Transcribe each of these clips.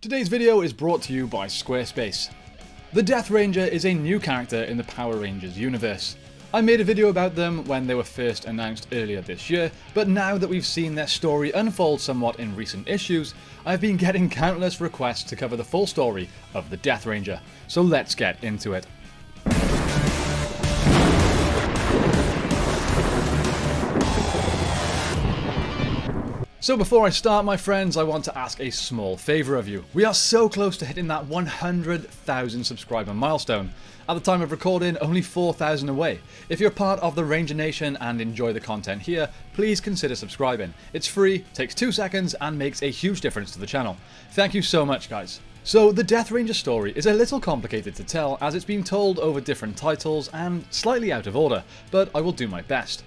Today's video is brought to you by Squarespace. The Death Ranger is a new character in the Power Rangers universe. I made a video about them when they were first announced earlier this year, but now that we've seen their story unfold somewhat in recent issues, I've been getting countless requests to cover the full story of the Death Ranger, so let's get into it. So before I start, my friends, I want to ask a small favour of you. We are so close to hitting that 100,000 subscriber milestone. At the time of recording, only 4,000 away. If you're part of the Ranger Nation and enjoy the content here, please consider subscribing. It's free, takes 2 seconds, and makes a huge difference to the channel. Thank you so much, guys. So the Death Ranger story is a little complicated to tell as it's been told over different titles and slightly out of order, but I will do my best.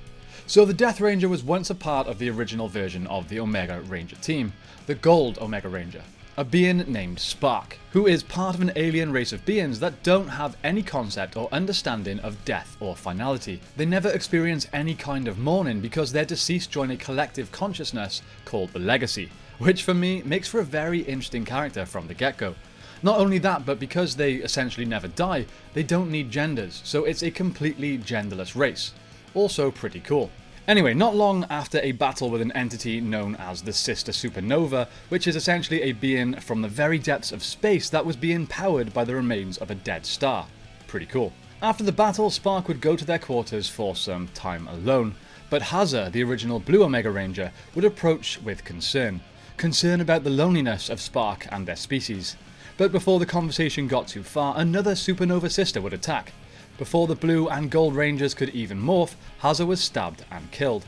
So the Death Ranger was once a part of the original version of the Omega Ranger team, the Gold Omega Ranger, a being named Spark, who is part of an alien race of beings that don't have any concept or understanding of death or finality. They never experience any kind of mourning because their deceased join a collective consciousness called the Legacy, which for me makes for a very interesting character from the get-go. Not only that, but because they essentially never die, they don't need genders, so it's a completely genderless race. Also pretty cool. Anyway, not long after a battle with an entity known as the Sister Supernova, which is essentially a being from the very depths of space that was being powered by the remains of a dead star. Pretty cool. After the battle, Spark would go to their quarters for some time alone, but Hazza, the original Blue Omega Ranger, would approach with concern. Concern about the loneliness of Spark and their species. But before the conversation got too far, another Supernova sister would attack. Before the Blue and Gold Rangers could even morph, Hazza was stabbed and killed.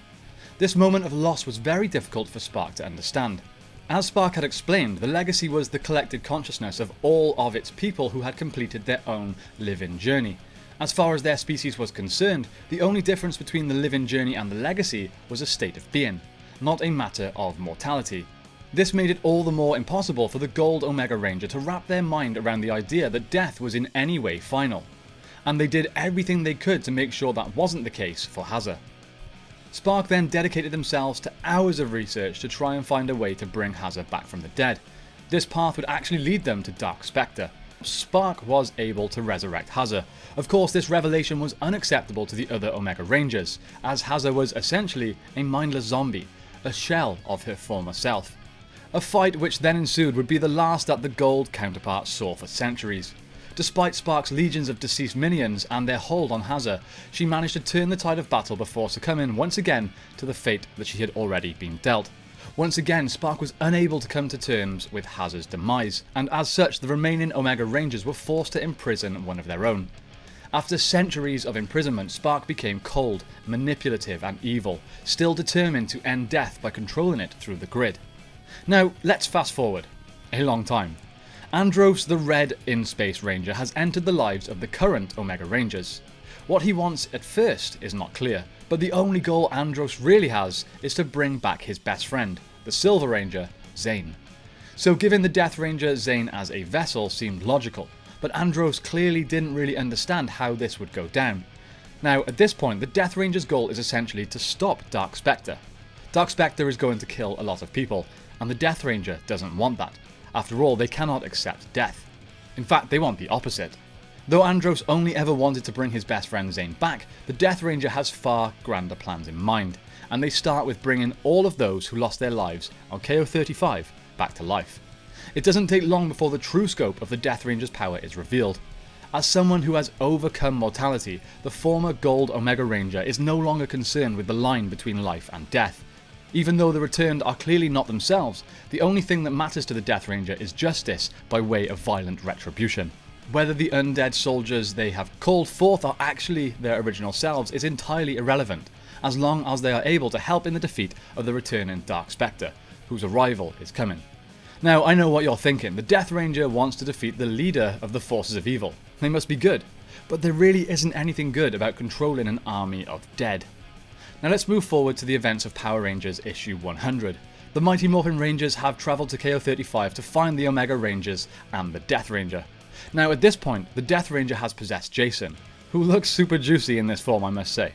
This moment of loss was very difficult for Spark to understand. As Spark had explained, the Legacy was the collected consciousness of all of its people who had completed their own living journey. As far as their species was concerned, the only difference between the living journey and the Legacy was a state of being, not a matter of mortality. This made it all the more impossible for the Gold Omega Ranger to wrap their mind around the idea that death was in any way final. And they did everything they could to make sure that wasn't the case for Hazza. Spark then dedicated themselves to hours of research to try and find a way to bring Hazza back from the dead. This path would actually lead them to Dark Spectre. Spark was able to resurrect Hazza. Of course, this revelation was unacceptable to the other Omega Rangers, as Hazza was essentially a mindless zombie, a shell of her former self. A fight which then ensued would be the last that the Gold counterpart saw for centuries. Despite Spark's legions of deceased minions and their hold on Hazza, she managed to turn the tide of battle before succumbing once again to the fate that she had already been dealt. Once again, Spark was unable to come to terms with Hazza's demise, and as such the remaining Omega Rangers were forced to imprison one of their own. After centuries of imprisonment, Spark became cold, manipulative and evil, still determined to end death by controlling it through the grid. Now, let's fast forward a long time. Andros, the Red In-Space Ranger, has entered the lives of the current Omega Rangers. What he wants at first is not clear, but the only goal Andros really has is to bring back his best friend, the Silver Ranger, Zane. So giving the Death Ranger Zane as a vessel seemed logical, but Andros clearly didn't really understand how this would go down. Now, at this point, the Death Ranger's goal is essentially to stop Dark Spectre. Dark Spectre is going to kill a lot of people, and the Death Ranger doesn't want that. After all, they cannot accept death. In fact, they want the opposite. Though Andros only ever wanted to bring his best friend Zane back, the Death Ranger has far grander plans in mind, and they start with bringing all of those who lost their lives on KO-35 back to life. It doesn't take long before the true scope of the Death Ranger's power is revealed. As someone who has overcome mortality, the former Gold Omega Ranger is no longer concerned with the line between life and death. Even though the returned are clearly not themselves, the only thing that matters to the Death Ranger is justice by way of violent retribution. Whether the undead soldiers they have called forth are actually their original selves is entirely irrelevant, as long as they are able to help in the defeat of the returning Dark Spectre, whose arrival is coming. Now, I know what you're thinking. The Death Ranger wants to defeat the leader of the forces of evil. They must be good. But there really isn't anything good about controlling an army of dead. Now let's move forward to the events of Power Rangers issue 100. The Mighty Morphin Rangers have travelled to KO-35 to find the Omega Rangers and the Death Ranger. Now at this point, the Death Ranger has possessed Jason, who looks super juicy in this form, I must say.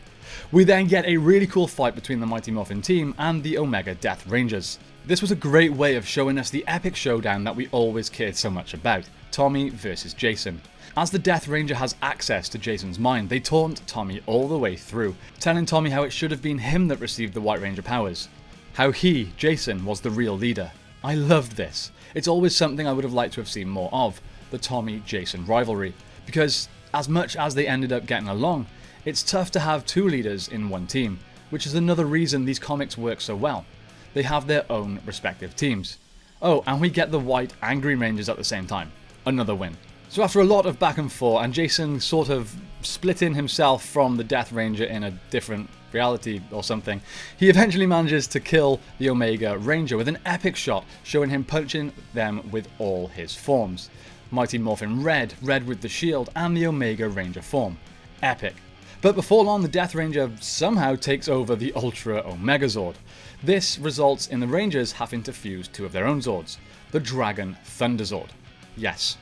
We then get a really cool fight between the Mighty Morphin team and the Omega Death Rangers. This was a great way of showing us the epic showdown that we always cared so much about, Tommy versus Jason. As the Death Ranger has access to Jason's mind, they taunt Tommy all the way through, telling Tommy how it should have been him that received the White Ranger powers. How he, Jason, was the real leader. I loved this. It's always something I would have liked to have seen more of, the Tommy-Jason rivalry, because as much as they ended up getting along, it's tough to have two leaders in one team, which is another reason these comics work so well. They have their own respective teams. Oh, and we get the White and Green Rangers at the same time. Another win. So after a lot of back and forth, and Jason sort of splitting himself from the Death Ranger in a different reality or something, he eventually manages to kill the Omega Ranger with an epic shot showing him punching them with all his forms. Mighty Morphin Red, Red with the shield, and the Omega Ranger form. Epic. But before long, the Death Ranger somehow takes over the Ultra Omega Zord. This results in the Rangers having to fuse two of their own Zords, the Dragon Thunder Zord. Yes,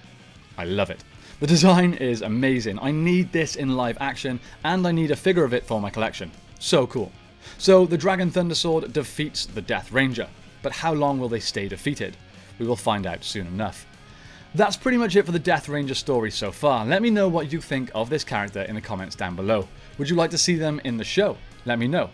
I love it. The design is amazing. I need this in live action, and I need a figure of it for my collection. So cool. So the Dragon Thunder Sword defeats the Death Ranger, but how long will they stay defeated? We will find out soon enough. That's pretty much it for the Death Ranger story so far. Let me know what you think of this character in the comments down below. Would you like to see them in the show? Let me know.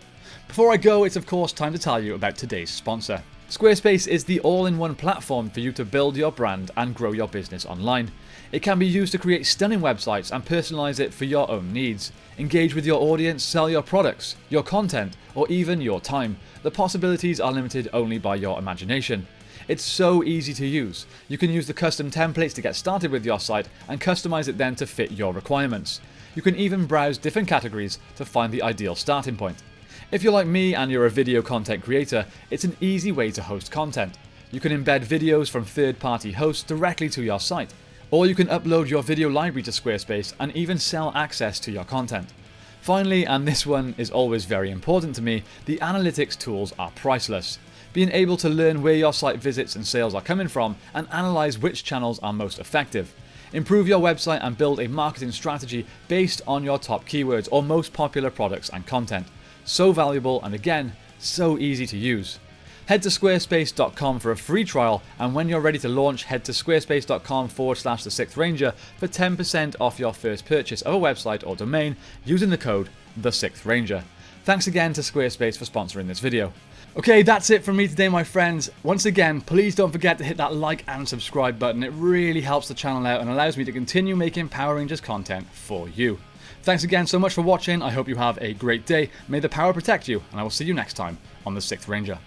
Before I go, it's of course time to tell you about today's sponsor. Squarespace is the all-in-one platform for you to build your brand and grow your business online. It can be used to create stunning websites and personalize it for your own needs. Engage with your audience, sell your products, your content, or even your time. The possibilities are limited only by your imagination. It's so easy to use. You can use the custom templates to get started with your site and customize it then to fit your requirements. You can even browse different categories to find the ideal starting point. If you're like me and you're a video content creator, it's an easy way to host content. You can embed videos from third-party hosts directly to your site, or you can upload your video library to Squarespace and even sell access to your content. Finally, and this one is always very important to me, the analytics tools are priceless. Being able to learn where your site visits and sales are coming from and analyze which channels are most effective. Improve your website and build a marketing strategy based on your top keywords or most popular products and content. So valuable and again, so easy to use. Head to squarespace.com for a free trial, and when you're ready to launch, head to squarespace.com/the Sixth Ranger for 10% off your first purchase of a website or domain using the code the Sixth Ranger. Thanks again to Squarespace for sponsoring this video. Okay, that's it from me today, my friends. Once again, please don't forget to hit that like and subscribe button. It really helps the channel out and allows me to continue making Power Rangers content for you. Thanks again so much for watching. I hope you have a great day. May the power protect you, and I will see you next time on the Sixth Ranger.